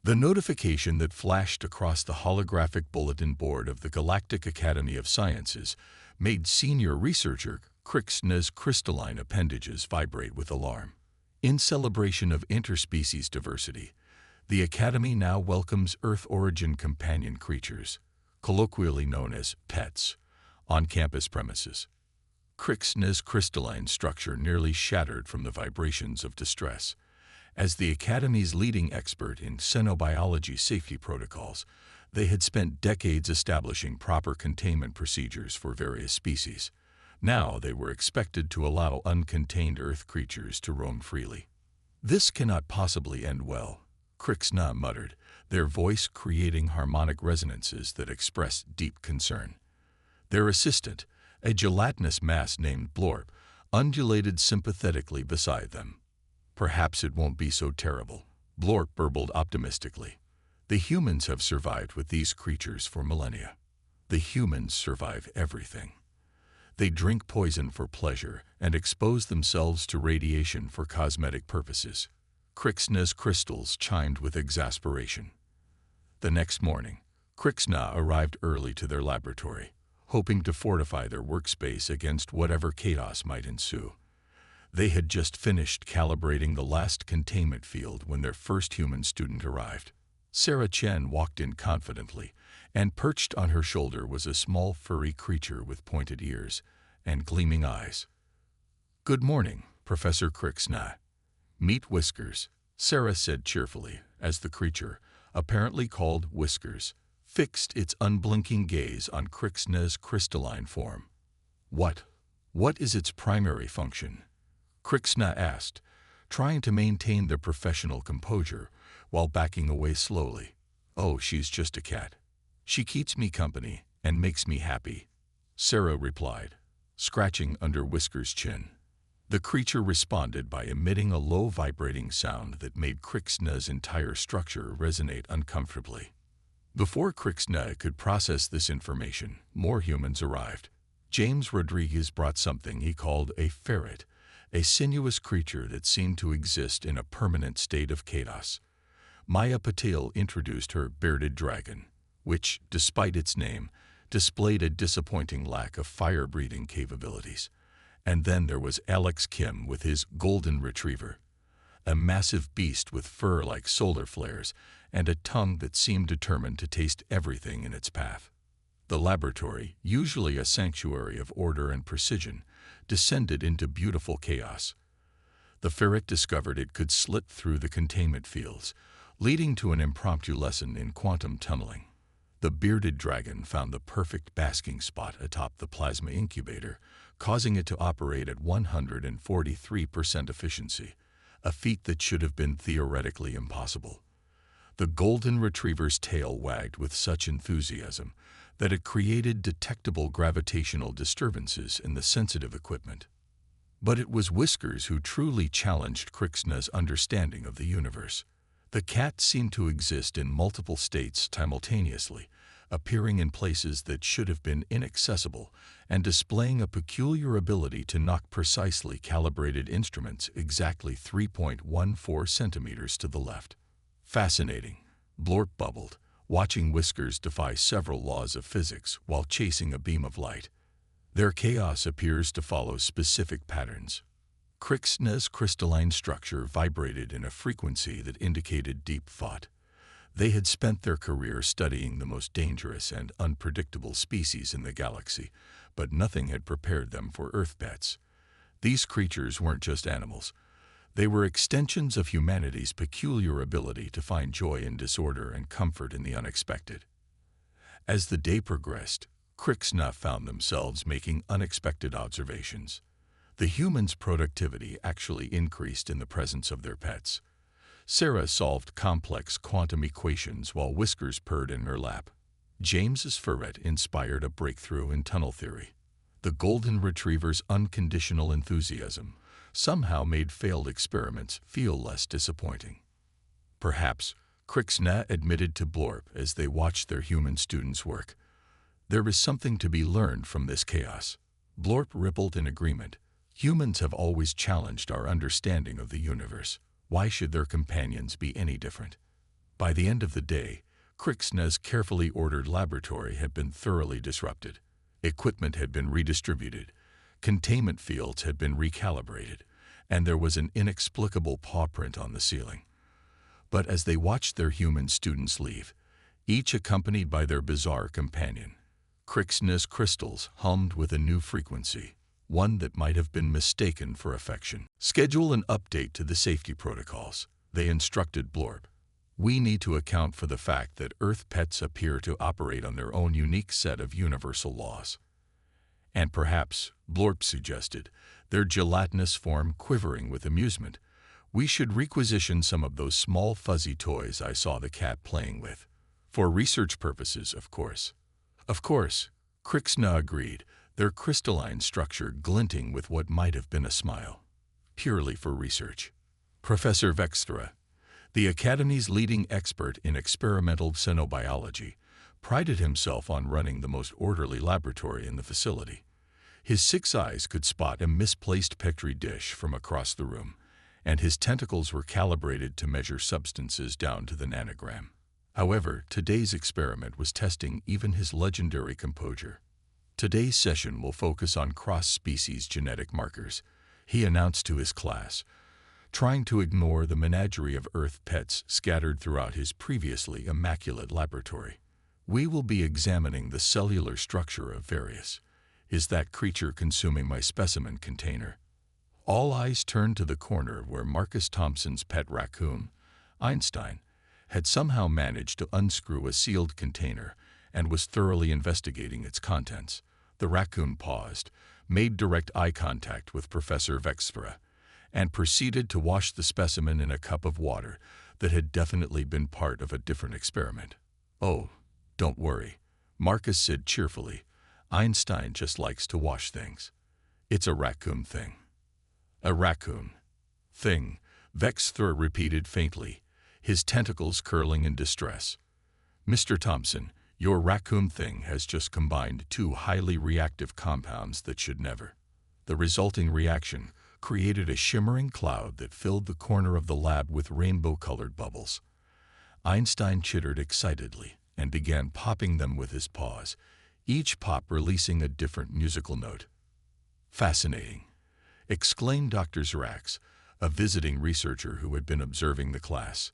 The notification that flashed across the holographic bulletin board of the Galactic Academy of Sciences made senior researcher Krixna's crystalline appendages vibrate with alarm. In celebration of interspecies diversity, the Academy now welcomes Earth-origin companion creatures, colloquially known as pets, on campus premises. Krixna's crystalline structure nearly shattered from the vibrations of distress. As the Academy's leading expert in xenobiology safety protocols, they had spent decades establishing proper containment procedures for various species. Now they were expected to allow uncontained Earth creatures to roam freely. "This cannot possibly end well," Krixna muttered, their voice creating harmonic resonances that expressed deep concern. Their assistant, a gelatinous mass named Blorp, undulated sympathetically beside them. "Perhaps it won't be so terrible," Blorp burbled optimistically. "The humans have survived with these creatures for millennia. The humans survive everything. They drink poison for pleasure and expose themselves to radiation for cosmetic purposes." Krixna's crystals chimed with exasperation. The next morning, Krixna arrived early to their laboratory, hoping to fortify their workspace against whatever chaos might ensue. They had just finished calibrating the last containment field when their first human student arrived. Sarah Chen walked in confidently, and perched on her shoulder was a small furry creature with pointed ears and gleaming eyes. "Good morning, Professor Krixna. Meet Whiskers," Sarah said cheerfully, as the creature, apparently called Whiskers, fixed its unblinking gaze on Krixna's crystalline form. What is its primary function?" Krixna asked, trying to maintain their professional composure while backing away slowly. "Oh, she's just a cat. She keeps me company and makes me happy," Sarah replied, scratching under Whiskers' chin. The creature responded by emitting a low vibrating sound that made Krixna's entire structure resonate uncomfortably. Before Krixna could process this information, more humans arrived. James Rodriguez brought something he called a ferret, a sinuous creature that seemed to exist in a permanent state of chaos. Maya Patel introduced her bearded dragon, which, despite its name, displayed a disappointing lack of fire-breathing capabilities. And then there was Alex Kim with his golden retriever, a massive beast with fur like solar flares and a tongue that seemed determined to taste everything in its path. The laboratory, usually a sanctuary of order and precision, descended into beautiful chaos. The ferret discovered it could slit through the containment fields, leading to an impromptu lesson in quantum tunneling. The bearded dragon found the perfect basking spot atop the plasma incubator, causing it to operate at 143% efficiency, a feat that should have been theoretically impossible. The golden retriever's tail wagged with such enthusiasm that it created detectable gravitational disturbances in the sensitive equipment. But it was Whiskers who truly challenged Krixna's understanding of the universe. The cat seemed to exist in multiple states simultaneously, appearing in places that should have been inaccessible and displaying a peculiar ability to knock precisely calibrated instruments exactly 3.14 centimeters to the left. "Fascinating," Blorp bubbled, watching Whiskers defy several laws of physics while chasing a beam of light. "Their chaos appears to follow specific patterns." Krixna's crystalline structure vibrated in a frequency that indicated deep thought. They had spent their career studying the most dangerous and unpredictable species in the galaxy, but nothing had prepared them for Earth pets. These creatures weren't just animals. They were extensions of humanity's peculiar ability to find joy in disorder and comfort in the unexpected. As the day progressed, Krixna found themselves making unexpected observations. The humans' productivity actually increased in the presence of their pets. Sarah solved complex quantum equations while Whiskers purred in her lap. James's ferret inspired a breakthrough in tunnel theory. The golden retriever's unconditional enthusiasm somehow made failed experiments feel less disappointing. "Perhaps," Krixna admitted to Blorp as they watched their human students work, "there is something to be learned from this chaos." Blorp rippled in agreement. "Humans have always challenged our understanding of the universe. Why should their companions be any different?" By the end of the day, Crixna's carefully ordered laboratory had been thoroughly disrupted. Equipment had been redistributed, containment fields had been recalibrated, and there was an inexplicable paw print on the ceiling. But as they watched their human students leave, each accompanied by their bizarre companion, Crixna's crystals hummed with a new frequency, one that might have been mistaken for affection. "Schedule an update to the safety protocols," they instructed Blorb. "We need to account for the fact that Earth pets appear to operate on their own unique set of universal laws." And perhaps, Blorb suggested, their gelatinous form quivering with amusement, "we should requisition some of those small fuzzy toys I saw the cat playing with. For research purposes, of course." "Of course," Crixna agreed, their crystalline structure glinting with what might have been a smile. "Purely for research." Professor Vextra, the Academy's leading expert in experimental xenobiology, prided himself on running the most orderly laboratory in the facility. His 6 eyes could spot a misplaced Petri dish from across the room, and his tentacles were calibrated to measure substances down to the nanogram. However, today's experiment was testing even his legendary composure. "Today's session will focus on cross-species genetic markers," he announced to his class, trying to ignore the menagerie of Earth pets scattered throughout his previously immaculate laboratory. "We will be examining the cellular structure of various. Is that creature consuming my specimen container?" All eyes turned to the corner where Marcus Thompson's pet raccoon, Einstein, had somehow managed to unscrew a sealed container and was thoroughly investigating its contents. The raccoon paused, made direct eye contact with Professor Vextra, and proceeded to wash the specimen in a cup of water that had definitely been part of a different experiment. "Oh, don't worry," Marcus said cheerfully. "Einstein just likes to wash things. It's a raccoon thing." "A raccoon thing," Vextra repeated faintly, his tentacles curling in distress. "Mr. Thompson, your raccoon thing has just combined 2 highly reactive compounds that should never." The resulting reaction created a shimmering cloud that filled the corner of the lab with rainbow-colored bubbles. Einstein chittered excitedly and began popping them with his paws, each pop releasing a different musical note. "Fascinating," exclaimed Dr. Zrax, a visiting researcher who had been observing the class.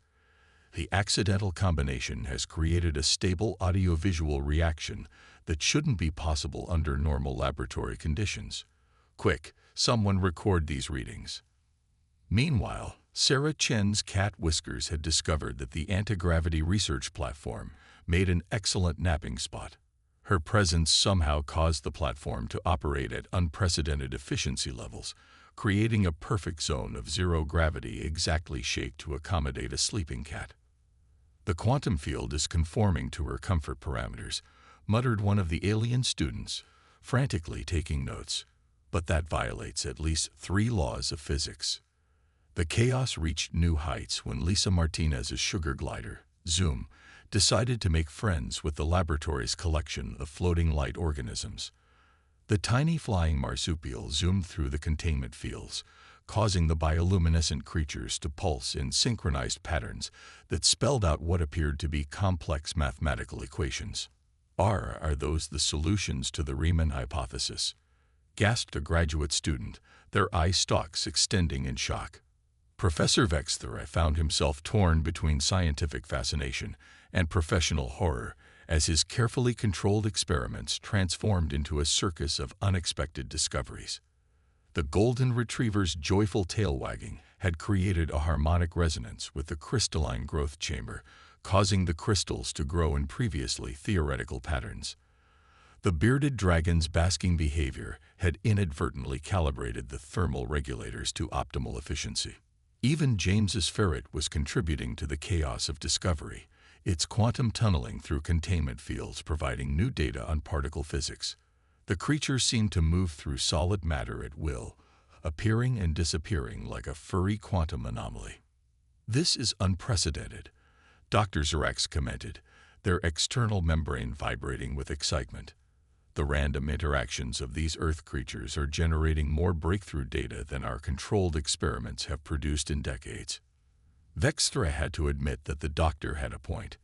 "The accidental combination has created a stable audiovisual reaction that shouldn't be possible under normal laboratory conditions. Quick, someone record these readings." Meanwhile, Sarah Chen's cat Whiskers had discovered that the anti-gravity research platform made an excellent napping spot. Her presence somehow caused the platform to operate at unprecedented efficiency levels, creating a perfect zone of zero gravity exactly shaped to accommodate a sleeping cat. "The quantum field is conforming to her comfort parameters," muttered one of the alien students, frantically taking notes. "But that violates at least 3 laws of physics." The chaos reached new heights when Lisa Martinez's sugar glider, Zoom, decided to make friends with the laboratory's collection of floating light organisms. The tiny flying marsupial zoomed through the containment fields, causing the bioluminescent creatures to pulse in synchronized patterns that spelled out what appeared to be complex mathematical equations. Are those the solutions to the Riemann hypothesis?" gasped a graduate student, their eye stalks extending in shock. Professor Vextra found himself torn between scientific fascination and professional horror as his carefully controlled experiments transformed into a circus of unexpected discoveries. The golden retriever's joyful tail wagging had created a harmonic resonance with the crystalline growth chamber, causing the crystals to grow in previously theoretical patterns. The bearded dragon's basking behavior had inadvertently calibrated the thermal regulators to optimal efficiency. Even James's ferret was contributing to the chaos of discovery, its quantum tunneling through containment fields providing new data on particle physics. The creature seemed to move through solid matter at will, appearing and disappearing like a furry quantum anomaly. "This is unprecedented," Dr. Zrax commented, their external membrane vibrating with excitement. "The random interactions of these Earth creatures are generating more breakthrough data than our controlled experiments have produced in decades." Vextra had to admit that the doctor had a point.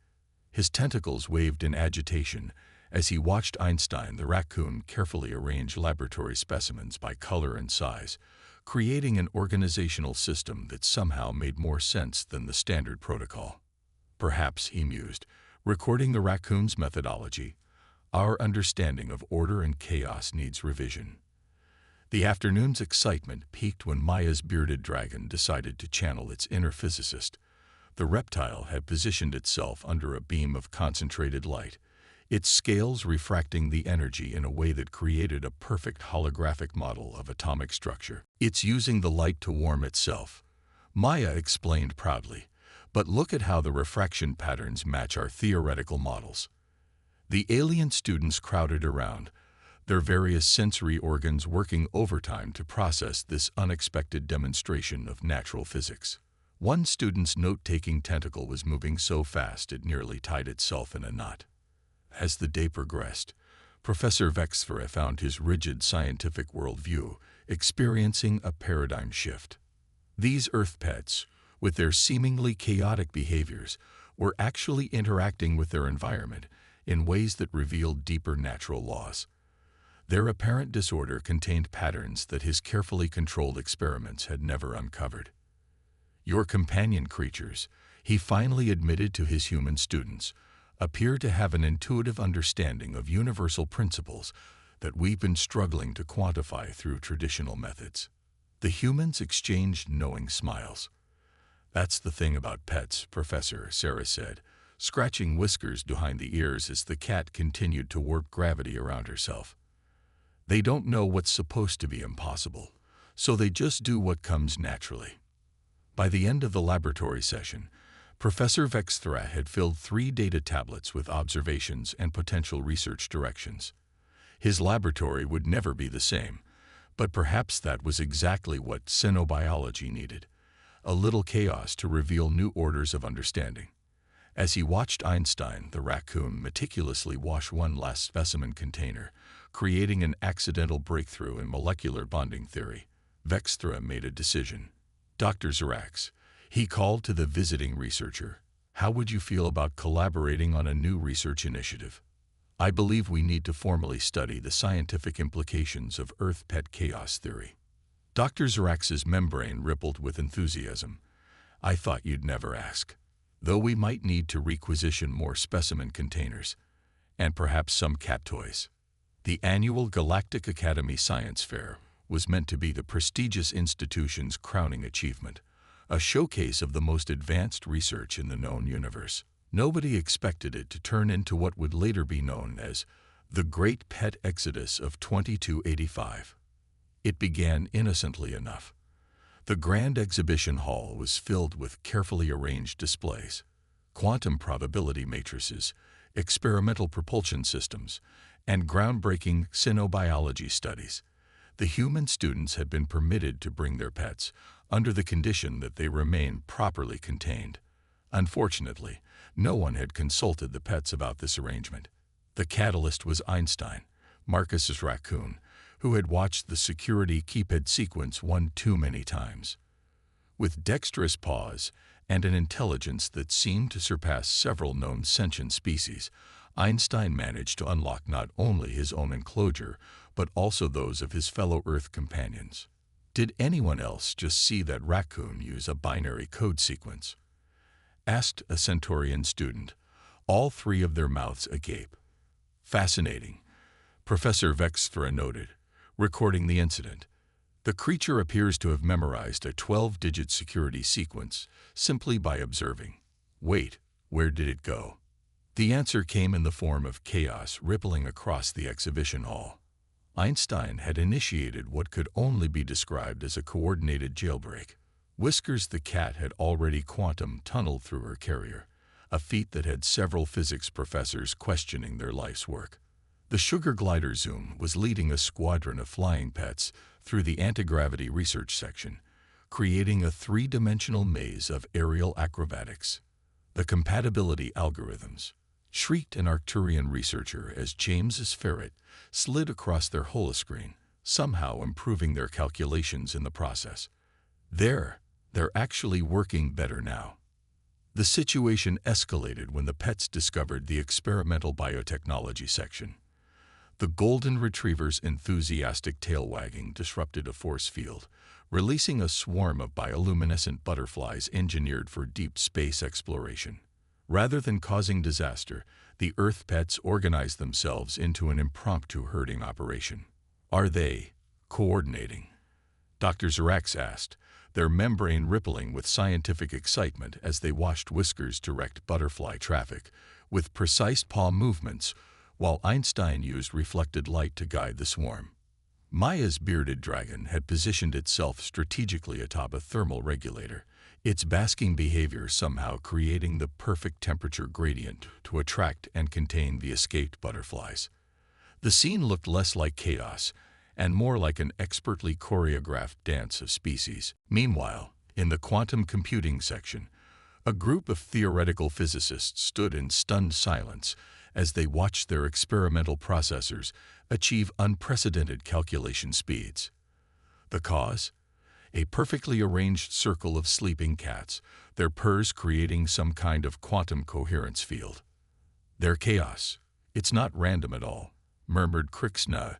His tentacles waved in agitation as he watched Einstein the raccoon carefully arrange laboratory specimens by color and size, creating an organizational system that somehow made more sense than the standard protocol. Perhaps, he mused, recording the raccoon's methodology, our understanding of order and chaos needs revision. The afternoon's excitement peaked when Maya's bearded dragon decided to channel its inner physicist. The reptile had positioned itself under a beam of concentrated light, its scales refracting the energy in a way that created a perfect holographic model of atomic structure. It's using the light to warm itself, Maya explained proudly. But look at how the refraction patterns match our theoretical models. The alien students crowded around, their various sensory organs working overtime to process this unexpected demonstration of natural physics. One student's note-taking tentacle was moving so fast it nearly tied itself in a knot. As the day progressed, Professor Vextra found his rigid scientific worldview experiencing a paradigm shift. These Earth pets, with their seemingly chaotic behaviors, were actually interacting with their environment in ways that revealed deeper natural laws. Their apparent disorder contained patterns that his carefully controlled experiments had never uncovered. Your companion creatures, he finally admitted to his human students, appear to have an intuitive understanding of universal principles that we've been struggling to quantify through traditional methods. The humans exchanged knowing smiles. That's the thing about pets, Professor, Sarah said, scratching whiskers behind the ears as the cat continued to warp gravity around herself. They don't know what's supposed to be impossible, so they just do what comes naturally. By the end of the laboratory session, Professor Vextra had filled 3 data tablets with observations and potential research directions. His laboratory would never be the same, but perhaps that was exactly what xenobiology needed. A little chaos to reveal new orders of understanding. As he watched Einstein, the raccoon, meticulously wash one last specimen container, creating an accidental breakthrough in molecular bonding theory, Vextra made a decision. Dr. Zarax, he called to the visiting researcher, how would you feel about collaborating on a new research initiative? I believe we need to formally study the scientific implications of Earth pet chaos theory. Dr. Zarax's membrane rippled with enthusiasm. I thought you'd never ask. Though we might need to requisition more specimen containers, and perhaps some cat toys. The annual Galactic Academy Science Fair was meant to be the prestigious institution's crowning achievement, a showcase of the most advanced research in the known universe. Nobody expected it to turn into what would later be known as the Great Pet Exodus of 2285. It began innocently enough. The grand exhibition hall was filled with carefully arranged displays, quantum probability matrices, experimental propulsion systems, and groundbreaking xenobiology studies. The human students had been permitted to bring their pets under the condition that they remain properly contained. Unfortunately, no one had consulted the pets about this arrangement. The catalyst was Einstein, Marcus's raccoon, who had watched the security keypad sequence one too many times. With dexterous paws and an intelligence that seemed to surpass several known sentient species, Einstein managed to unlock not only his own enclosure, but also those of his fellow Earth companions. Did anyone else just see that raccoon use a binary code sequence? Asked a Centaurian student, all 3 of their mouths agape. Fascinating, Professor Vextra noted, recording the incident. The creature appears to have memorized a 12-digit security sequence simply by observing. Wait, where did it go? The answer came in the form of chaos rippling across the exhibition hall. Einstein had initiated what could only be described as a coordinated jailbreak. Whiskers the cat had already quantum tunneled through her carrier, a feat that had several physics professors questioning their life's work. The Sugar Glider Zoom was leading a squadron of flying pets through the anti-gravity research section, creating a 3-dimensional maze of aerial acrobatics. The compatibility algorithms, shrieked an Arcturian researcher as James's ferret slid across their holoscreen, somehow improving their calculations in the process. They're actually working better now. The situation escalated when the pets discovered the experimental biotechnology section. The golden retriever's enthusiastic tail wagging disrupted a force field, releasing a swarm of bioluminescent butterflies engineered for deep space exploration. Rather than causing disaster, the Earth pets organized themselves into an impromptu herding operation. Are they coordinating? Dr. Zarax asked, their membrane rippling with scientific excitement as they watched Whiskers direct butterfly traffic with precise paw movements, while Einstein used reflected light to guide the swarm. Maya's bearded dragon had positioned itself strategically atop a thermal regulator, its basking behavior somehow creating the perfect temperature gradient to attract and contain the escaped butterflies. The scene looked less like chaos and more like an expertly choreographed dance of species. Meanwhile, in the quantum computing section, a group of theoretical physicists stood in stunned silence as they watched their experimental processors achieve unprecedented calculation speeds. The cause? A perfectly arranged circle of sleeping cats, their purrs creating some kind of quantum coherence field. Their chaos. It's not random at all, murmured Krixna,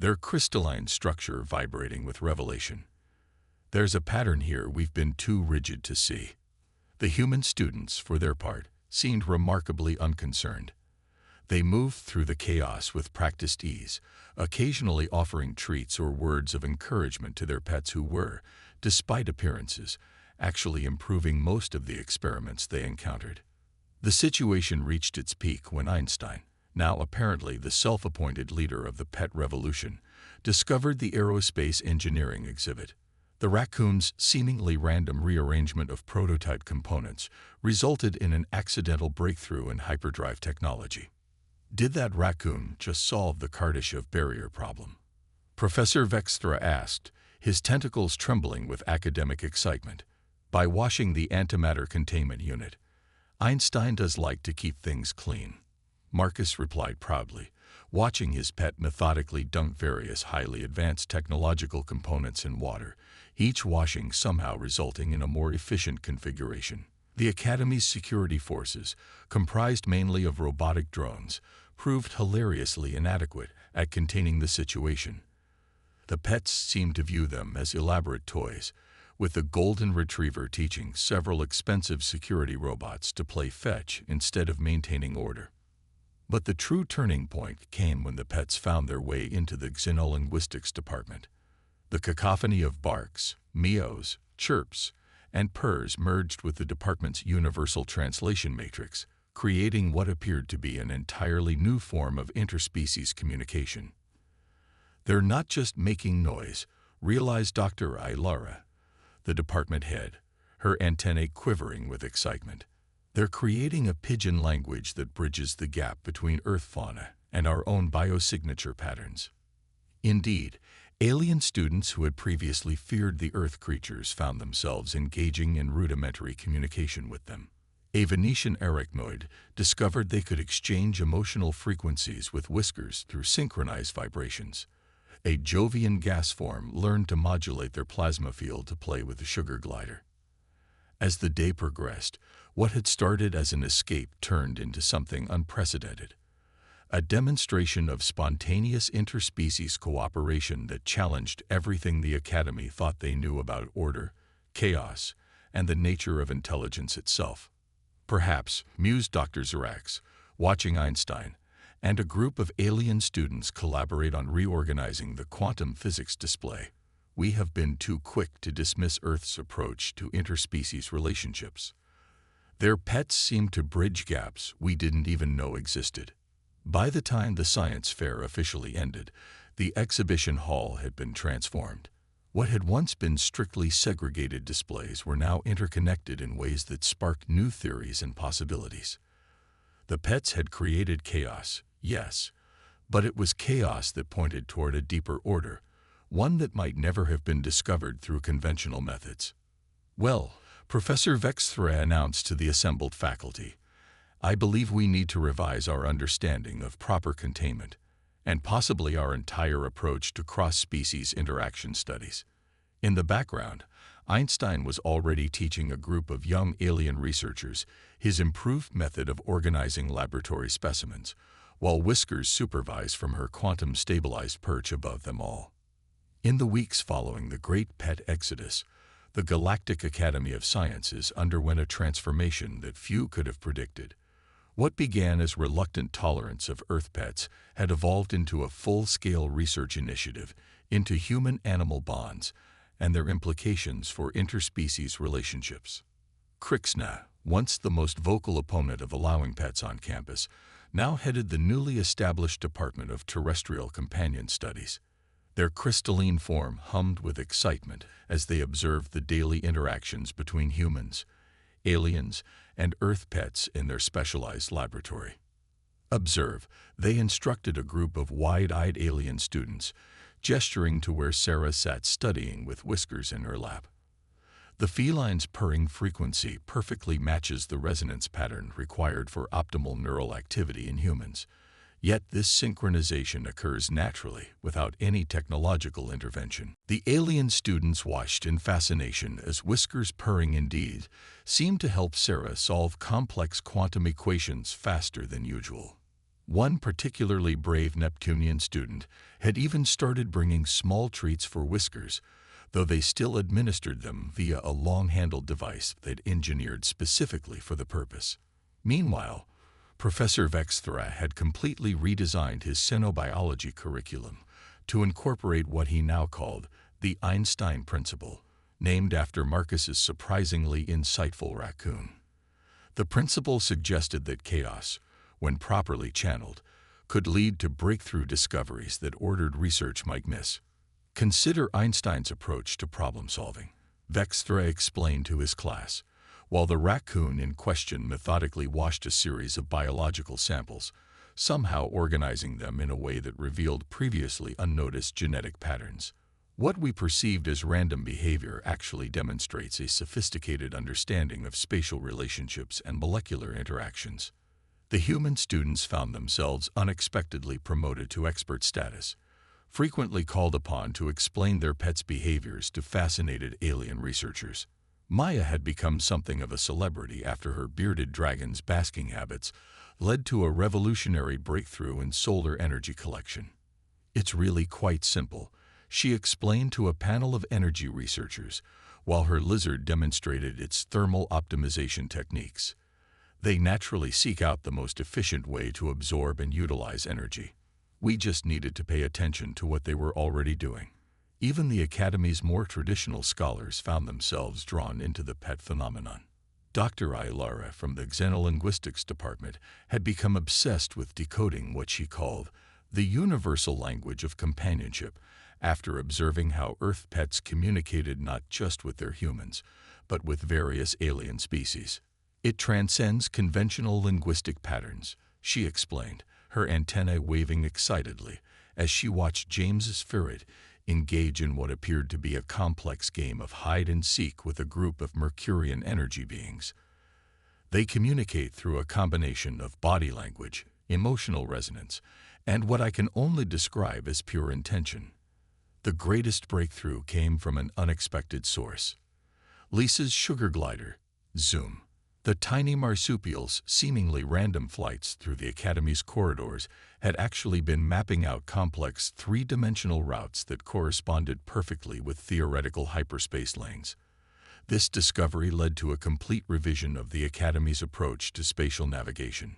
their crystalline structure vibrating with revelation. There's a pattern here we've been too rigid to see. The human students, for their part, seemed remarkably unconcerned. They moved through the chaos with practiced ease, occasionally offering treats or words of encouragement to their pets who were, despite appearances, actually improving most of the experiments they encountered. The situation reached its peak when Einstein, now apparently the self-appointed leader of the pet revolution, discovered the aerospace engineering exhibit. The raccoon's seemingly random rearrangement of prototype components resulted in an accidental breakthrough in hyperdrive technology. Did that raccoon just solve the Kardashev barrier problem? Professor Vextra asked, his tentacles trembling with academic excitement. By washing the antimatter containment unit, Einstein does like to keep things clean. Marcus replied proudly, watching his pet methodically dunk various highly advanced technological components in water, each washing somehow resulting in a more efficient configuration. The Academy's security forces, comprised mainly of robotic drones, proved hilariously inadequate at containing the situation. The pets seemed to view them as elaborate toys, with the golden retriever teaching several expensive security robots to play fetch instead of maintaining order. But the true turning point came when the pets found their way into the xenolinguistics department. The cacophony of barks, meows, chirps, and purrs merged with the department's universal translation matrix, creating what appeared to be an entirely new form of interspecies communication. They're not just making noise, realized Dr. Ilara, the department head, her antennae quivering with excitement. They're creating a pigeon language that bridges the gap between Earth fauna and our own biosignature patterns. Indeed, alien students who had previously feared the Earth creatures found themselves engaging in rudimentary communication with them. A Venetian arachnoid discovered they could exchange emotional frequencies with Whiskers through synchronized vibrations. A Jovian gas form learned to modulate their plasma field to play with the sugar glider. As the day progressed, what had started as an escape turned into something unprecedented. A demonstration of spontaneous interspecies cooperation that challenged everything the Academy thought they knew about order, chaos, and the nature of intelligence itself. Perhaps, mused Dr. Zarax, watching Einstein, and a group of alien students collaborate on reorganizing the quantum physics display, we have been too quick to dismiss Earth's approach to interspecies relationships. Their pets seemed to bridge gaps we didn't even know existed. By the time the science fair officially ended, the exhibition hall had been transformed. What had once been strictly segregated displays were now interconnected in ways that sparked new theories and possibilities. The pets had created chaos, yes, but it was chaos that pointed toward a deeper order, one that might never have been discovered through conventional methods. Well, Professor Vexthra announced to the assembled faculty, I believe we need to revise our understanding of proper containment, and possibly our entire approach to cross-species interaction studies. In the background, Einstein was already teaching a group of young alien researchers his improved method of organizing laboratory specimens, while Whiskers supervised from her quantum-stabilized perch above them all. In the weeks following the Great Pet Exodus, the Galactic Academy of Sciences underwent a transformation that few could have predicted. What began as reluctant tolerance of Earth pets had evolved into a full-scale research initiative into human-animal bonds and their implications for interspecies relationships. Krixna, once the most vocal opponent of allowing pets on campus, now headed the newly established Department of Terrestrial Companion Studies. Their crystalline form hummed with excitement as they observed the daily interactions between humans, aliens, and Earth pets in their specialized laboratory. Observe, they instructed a group of wide-eyed alien students, gesturing to where Sarah sat studying with Whiskers in her lap. The feline's purring frequency perfectly matches the resonance pattern required for optimal neural activity in humans. Yet this synchronization occurs naturally, without any technological intervention. The alien students watched in fascination as Whiskers' purring indeed seemed to help Sarah solve complex quantum equations faster than usual. One particularly brave Neptunian student had even started bringing small treats for Whiskers, though they still administered them via a long-handled device they'd engineered specifically for the purpose. Meanwhile, Professor Vexthra had completely redesigned his xenobiology curriculum to incorporate what he now called the Einstein Principle, named after Marcus's surprisingly insightful raccoon. The principle suggested that chaos, when properly channeled, could lead to breakthrough discoveries that ordered research might miss. Consider Einstein's approach to problem-solving, Vexthra explained to his class, while the raccoon in question methodically washed a series of biological samples, somehow organizing them in a way that revealed previously unnoticed genetic patterns. What we perceived as random behavior actually demonstrates a sophisticated understanding of spatial relationships and molecular interactions. The human students found themselves unexpectedly promoted to expert status, frequently called upon to explain their pets' behaviors to fascinated alien researchers. Maya had become something of a celebrity after her bearded dragon's basking habits led to a revolutionary breakthrough in solar energy collection. "It's really quite simple," she explained to a panel of energy researchers, while her lizard demonstrated its thermal optimization techniques. They naturally seek out the most efficient way to absorb and utilize energy. We just needed to pay attention to what they were already doing. Even the Academy's more traditional scholars found themselves drawn into the pet phenomenon. Dr. Ilara from the Xenolinguistics department had become obsessed with decoding what she called the universal language of companionship after observing how Earth pets communicated not just with their humans, but with various alien species. "It transcends conventional linguistic patterns," she explained, her antennae waving excitedly as she watched James's ferret engage in what appeared to be a complex game of hide-and-seek with a group of Mercurian energy beings. They communicate through a combination of body language, emotional resonance, and what I can only describe as pure intention. The greatest breakthrough came from an unexpected source. Lisa's sugar glider, Zoom. The tiny marsupial's seemingly random flights through the Academy's corridors had actually been mapping out complex three-dimensional routes that corresponded perfectly with theoretical hyperspace lanes. This discovery led to a complete revision of the Academy's approach to spatial navigation.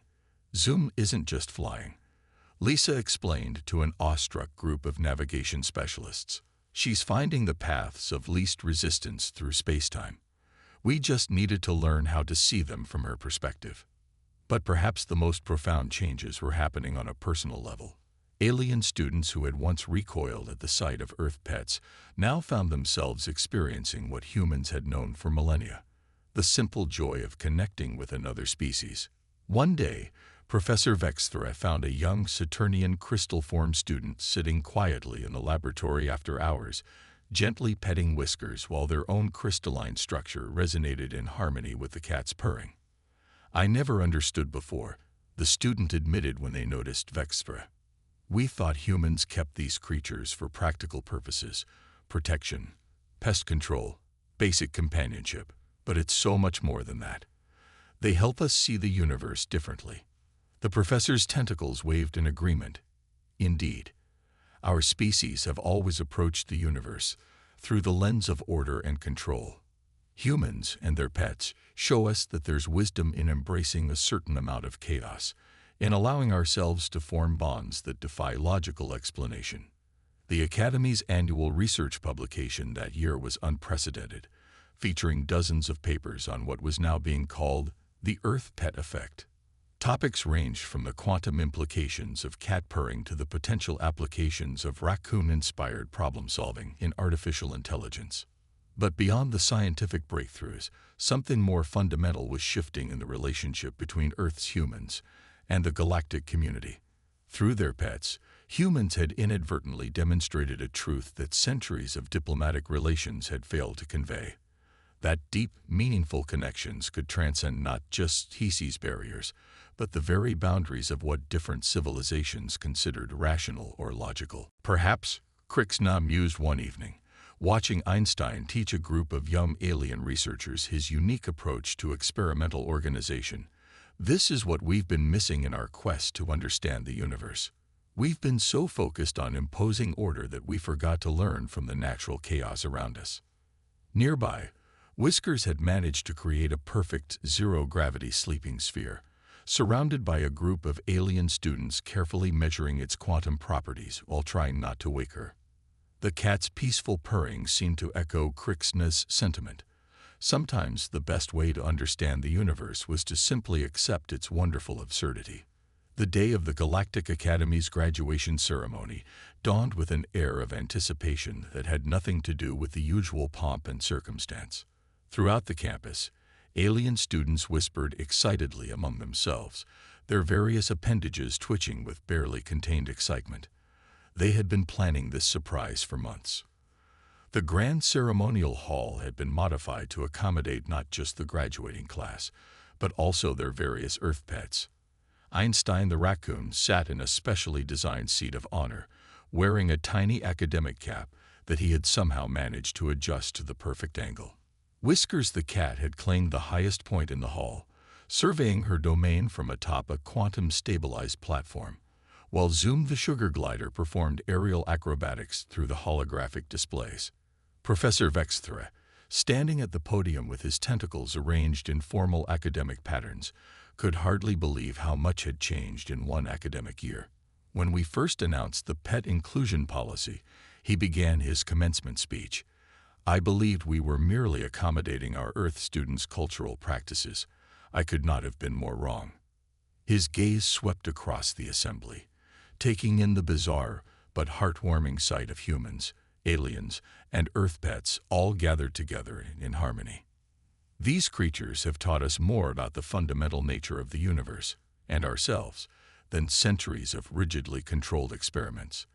Zoom isn't just flying, Lisa explained to an awestruck group of navigation specialists. She's finding the paths of least resistance through spacetime. We just needed to learn how to see them from her perspective. But perhaps the most profound changes were happening on a personal level. Alien students who had once recoiled at the sight of Earth pets now found themselves experiencing what humans had known for millennia: the simple joy of connecting with another species. One day, Professor Vexthra found a young Saturnian crystal-form student sitting quietly in the laboratory after hours, gently petting Whiskers while their own crystalline structure resonated in harmony with the cat's purring. "I never understood before," the student admitted when they noticed Vexthra. "We thought humans kept these creatures for practical purposes, protection, pest control, basic companionship, but it's so much more than that. They help us see the universe differently. The professor's tentacles waved in agreement. Indeed, our species have always approached the universe through the lens of order and control. Humans and their pets show us that there's wisdom in embracing a certain amount of chaos, in allowing ourselves to form bonds that defy logical explanation. The Academy's annual research publication that year was unprecedented, featuring dozens of papers on what was now being called the Earth Pet Effect. Topics ranged from the quantum implications of cat purring to the potential applications of raccoon-inspired problem-solving in artificial intelligence. But beyond the scientific breakthroughs, something more fundamental was shifting in the relationship between Earth's humans and the galactic community. Through their pets, humans had inadvertently demonstrated a truth that centuries of diplomatic relations had failed to convey. That deep, meaningful connections could transcend not just species barriers, but the very boundaries of what different civilizations considered rational or logical. Perhaps, Krixna mused one evening, watching Einstein teach a group of young alien researchers his unique approach to experimental organization. This is what we've been missing in our quest to understand the universe. We've been so focused on imposing order that we forgot to learn from the natural chaos around us. Nearby, Whiskers had managed to create a perfect zero-gravity sleeping sphere, surrounded by a group of alien students carefully measuring its quantum properties while trying not to wake her. The cat's peaceful purring seemed to echo Krixna's sentiment. Sometimes the best way to understand the universe was to simply accept its wonderful absurdity. The day of the Galactic Academy's graduation ceremony dawned with an air of anticipation that had nothing to do with the usual pomp and circumstance. Throughout the campus, alien students whispered excitedly among themselves, their various appendages twitching with barely contained excitement. They had been planning this surprise for months. The grand ceremonial hall had been modified to accommodate not just the graduating class, but also their various Earth pets. Einstein the raccoon sat in a specially designed seat of honor, wearing a tiny academic cap that he had somehow managed to adjust to the perfect angle. Whiskers the cat had claimed the highest point in the hall, surveying her domain from atop a quantum-stabilized platform, while Zoom the sugar glider performed aerial acrobatics through the holographic displays. Professor Vexthra, standing at the podium with his tentacles arranged in formal academic patterns, could hardly believe how much had changed in one academic year. When we first announced the pet inclusion policy, he began his commencement speech. I believed we were merely accommodating our Earth students' cultural practices. I could not have been more wrong. His gaze swept across the assembly, taking in the bizarre but heartwarming sight of humans, aliens, and Earth pets all gathered together in harmony. These creatures have taught us more about the fundamental nature of the universe and ourselves than centuries of rigidly controlled experiments.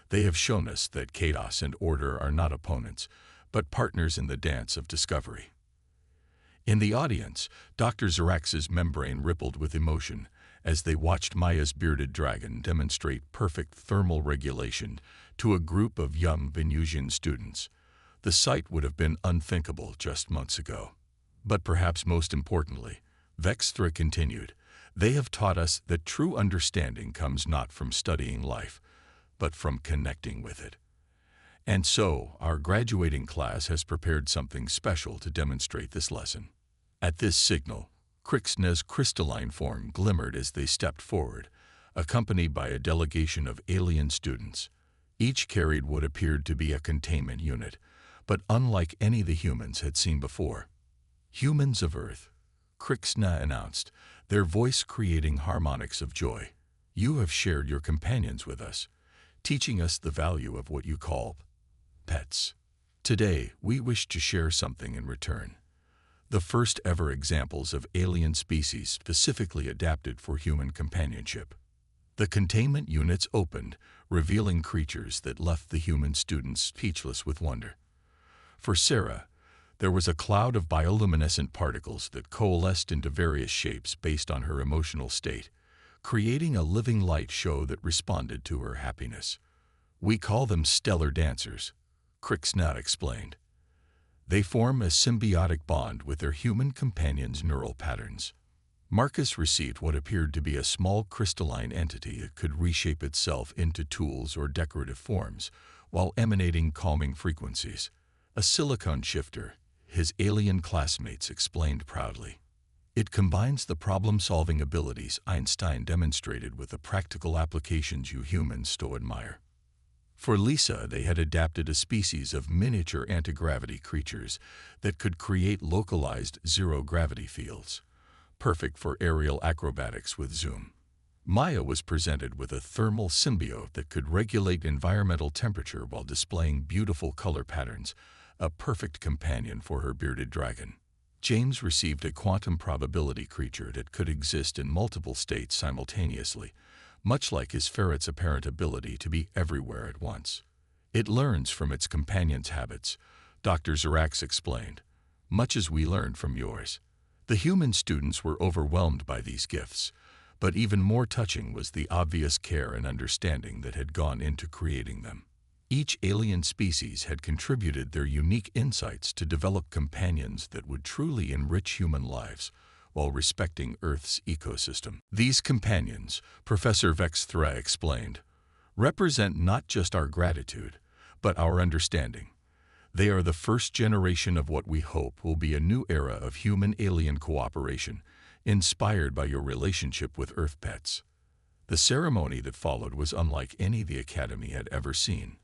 They have shown us that chaos and order are not opponents, but partners in the dance of discovery. In the audience, Dr. Zarax's membrane rippled with emotion as they watched Maya's bearded dragon demonstrate perfect thermal regulation to a group of young Venusian students. The sight would have been unthinkable just months ago. But perhaps most importantly, Vexthra continued, they have taught us that true understanding comes not from studying life, but from connecting with it. And so, our graduating class has prepared something special to demonstrate this lesson. At this signal, Krixna's crystalline form glimmered as they stepped forward, accompanied by a delegation of alien students. Each carried what appeared to be a containment unit, but unlike any the humans had seen before. Humans of Earth, Krixna announced, their voice creating harmonics of joy. You have shared your companions with us, teaching us the value of what you call pets. Today, we wish to share something in return. The first ever examples of alien species specifically adapted for human companionship. The containment units opened, revealing creatures that left the human students speechless with wonder. For Sarah, there was a cloud of bioluminescent particles that coalesced into various shapes based on her emotional state, creating a living light show that responded to her happiness. We call them stellar dancers, Krixna explained. They form a symbiotic bond with their human companions' neural patterns. Marcus received what appeared to be a small crystalline entity that could reshape itself into tools or decorative forms, while emanating calming frequencies. A silicon shifter, his alien classmates explained proudly. It combines the problem-solving abilities Einstein demonstrated with the practical applications you humans so admire. For Lisa, they had adapted a species of miniature anti-gravity creatures that could create localized zero-gravity fields, perfect for aerial acrobatics with Zoom. Maya was presented with a thermal symbiote that could regulate environmental temperature while displaying beautiful color patterns, a perfect companion for her bearded dragon. James received a quantum probability creature that could exist in multiple states simultaneously, much like his ferret's apparent ability to be everywhere at once. It learns from its companion's habits, Dr. Zarax explained, much as we learned from yours. The human students were overwhelmed by these gifts, but even more touching was the obvious care and understanding that had gone into creating them. Each alien species had contributed their unique insights to develop companions that would truly enrich human lives while respecting Earth's ecosystem. These companions, Professor Vexthra explained, represent not just our gratitude, but our understanding. They are the first generation of what we hope will be a new era of human-alien cooperation, inspired by your relationship with Earth pets. The ceremony that followed was unlike any the Academy had ever seen.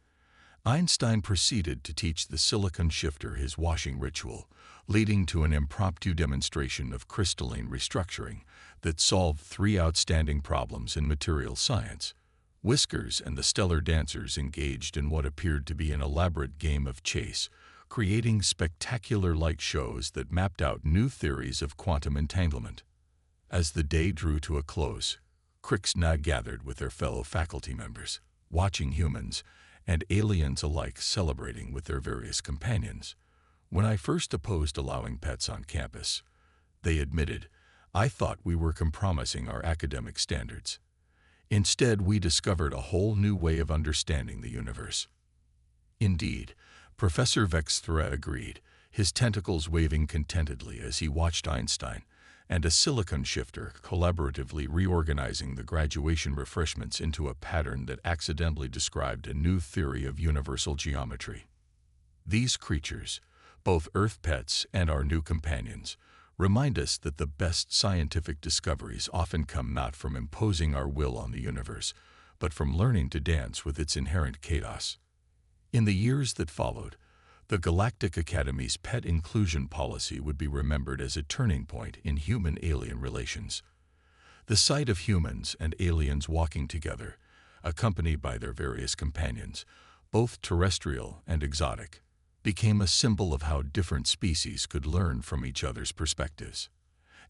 Einstein proceeded to teach the silicon shifter his washing ritual, leading to an impromptu demonstration of crystalline restructuring that solved 3 outstanding problems in material science. Whiskers and the stellar dancers engaged in what appeared to be an elaborate game of chase, creating spectacular light shows that mapped out new theories of quantum entanglement. As the day drew to a close, Krixna gathered with their fellow faculty members, watching humans and aliens alike celebrating with their various companions. When I first opposed allowing pets on campus, they admitted, I thought we were compromising our academic standards. Instead, we discovered a whole new way of understanding the universe. Indeed, Professor Vexthra agreed, his tentacles waving contentedly as he watched Einstein and a silicon shifter collaboratively reorganizing the graduation refreshments into a pattern that accidentally described a new theory of universal geometry. These creatures, both Earth pets and our new companions, remind us that the best scientific discoveries often come not from imposing our will on the universe, but from learning to dance with its inherent chaos. In the years that followed, the Galactic Academy's pet inclusion policy would be remembered as a turning point in human-alien relations. The sight of humans and aliens walking together, accompanied by their various companions, both terrestrial and exotic, became a symbol of how different species could learn from each other's perspectives.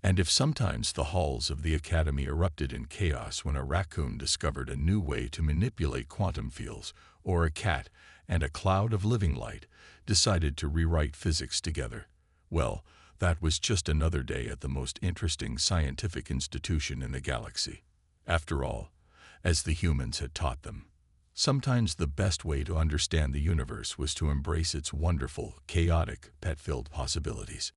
And if sometimes the halls of the Academy erupted in chaos when a raccoon discovered a new way to manipulate quantum fields, or a cat and a cloud of living light decided to rewrite physics together, well, that was just another day at the most interesting scientific institution in the galaxy. After all, as the humans had taught them, sometimes the best way to understand the universe was to embrace its wonderful, chaotic, pet-filled possibilities.